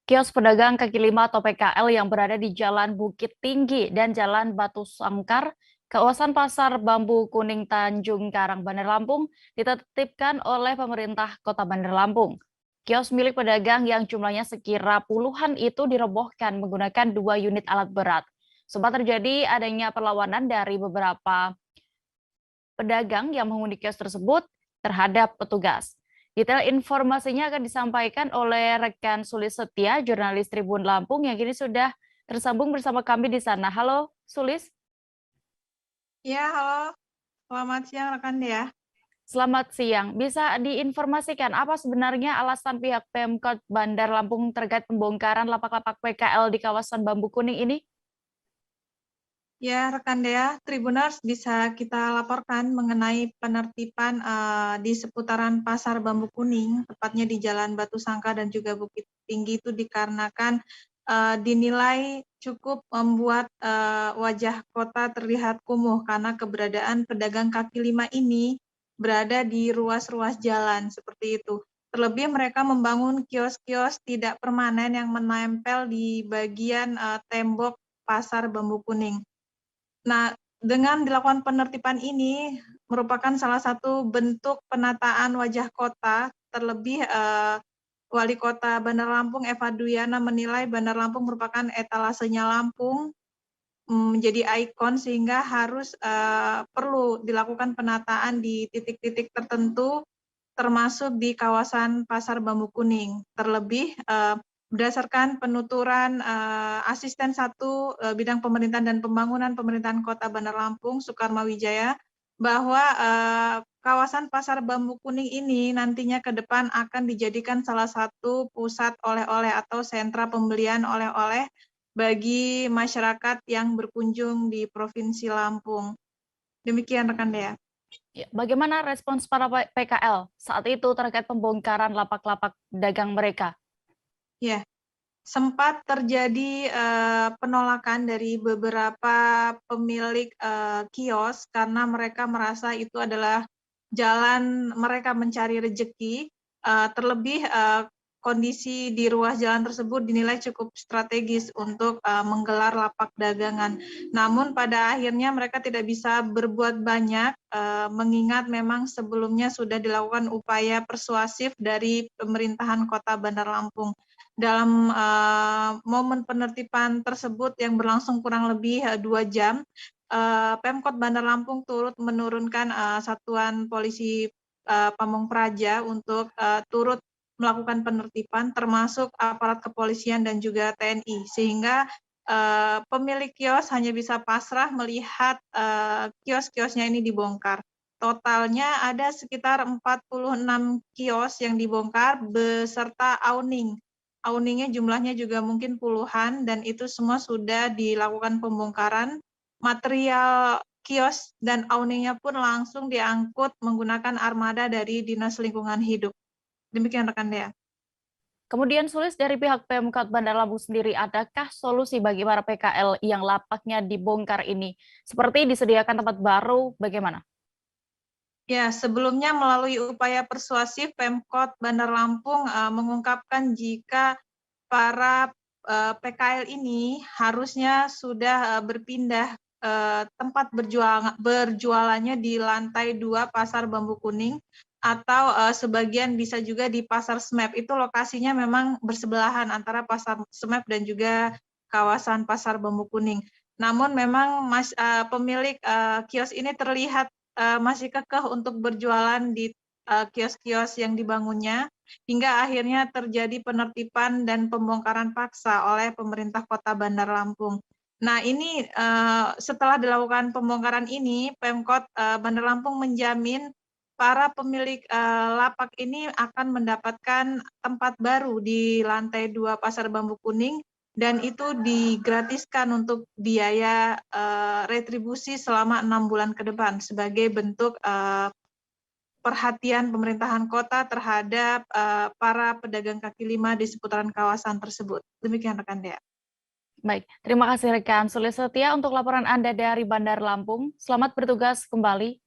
Kios pedagang kaki lima atau PKL yang berada di Jalan Bukit Tinggi dan Jalan Batu Sangkar, kawasan Pasar Bambu Kuning Tanjung Karang, Bandar Lampung, ditertibkan oleh pemerintah Kota Bandar Lampung. Kios milik pedagang yang jumlahnya sekira puluhan itu dirobohkan menggunakan 2 unit alat berat. Sempat terjadi adanya perlawanan dari beberapa pedagang yang menghuni kios tersebut terhadap petugas. Detail informasinya akan disampaikan oleh rekan Sulis Setia, jurnalis Tribun Lampung yang kini sudah tersambung bersama kami di sana. Halo, Sulis. Ya, halo. Selamat siang rekan ya. Selamat siang. Bisa diinformasikan apa sebenarnya alasan pihak Pemkot Bandar Lampung terkait pembongkaran lapak-lapak PKL di kawasan Bambu Kuning ini? Ya, rekan Dea, Tribuners bisa kita laporkan mengenai penertiban di seputaran Pasar Bambu Kuning, tepatnya di Jalan Batu Sangka dan juga Bukit Tinggi itu dikarenakan dinilai cukup membuat wajah kota terlihat kumuh karena keberadaan pedagang kaki lima ini berada di ruas-ruas jalan seperti itu. Terlebih mereka membangun kios-kios tidak permanen yang menempel di bagian tembok Pasar Bambu Kuning. Nah, dengan dilakukan penertiban ini merupakan salah satu bentuk penataan wajah kota, terlebih Wali Kota Bandar Lampung Eva Duyana menilai Bandar Lampung merupakan etalasenya Lampung menjadi ikon sehingga harus perlu dilakukan penataan di titik-titik tertentu termasuk di kawasan Pasar Bambu Kuning. Terlebih berdasarkan penuturan Asisten 1 Bidang Pemerintahan dan Pembangunan Pemerintahan Kota Bandar Lampung, Soekarma Wijaya, bahwa kawasan Pasar Bambu Kuning ini nantinya ke depan akan dijadikan salah satu pusat oleh-oleh atau sentra pembelian oleh-oleh bagi masyarakat yang berkunjung di Provinsi Lampung. Demikian rekan Dea. Ya, bagaimana respons para PKL saat itu terkait pembongkaran lapak-lapak dagang mereka? Ya, sempat terjadi penolakan dari beberapa pemilik kios karena mereka merasa itu adalah jalan mereka mencari rezeki, terlebih kondisi di ruas jalan tersebut dinilai cukup strategis untuk menggelar lapak dagangan. Namun pada akhirnya mereka tidak bisa berbuat banyak mengingat memang sebelumnya sudah dilakukan upaya persuasif dari pemerintahan Kota Bandar Lampung. Dalam momen penertiban tersebut yang berlangsung kurang lebih 2 jam, Pemkot Bandar Lampung turut menurunkan satuan polisi Pamong Praja untuk turut melakukan penertiban termasuk aparat kepolisian dan juga TNI, sehingga pemilik kios hanya bisa pasrah melihat kios-kiosnya ini dibongkar. Totalnya ada sekitar 46 kios yang dibongkar beserta awning. Awningnya jumlahnya juga mungkin puluhan dan itu semua sudah dilakukan pembongkaran. Material kios dan awningnya pun langsung diangkut menggunakan armada dari Dinas Lingkungan Hidup. Demikian rekan Dea. Kemudian Sulis, dari pihak Pemkot Bandar Lampung sendiri, adakah solusi bagi para PKL yang lapaknya dibongkar ini? Seperti disediakan tempat baru, bagaimana? Ya, sebelumnya melalui upaya persuasif Pemkot Bandar Lampung mengungkapkan jika para PKL ini harusnya sudah berpindah tempat berjualannya di lantai 2 Pasar Bambu Kuning atau sebagian bisa juga di Pasar Smep. Itu lokasinya memang bersebelahan antara Pasar Smep dan juga kawasan Pasar Bambu Kuning. Namun memang pemilik kios ini terlihat masih kekeh untuk berjualan di kios-kios yang dibangunnya, hingga akhirnya terjadi penertiban dan pembongkaran paksa oleh pemerintah Kota Bandar Lampung. Nah, ini setelah dilakukan pembongkaran ini, Pemkot Bandar Lampung menjamin para pemilik lapak ini akan mendapatkan tempat baru di lantai 2 Pasar Bambu Kuning dan itu digratiskan untuk biaya retribusi selama 6 bulan ke depan sebagai bentuk perhatian pemerintahan kota terhadap para pedagang kaki lima di seputaran kawasan tersebut. Demikian rekan Dea. Baik, terima kasih rekan Sulis Setia untuk laporan Anda dari Bandar Lampung. Selamat bertugas kembali.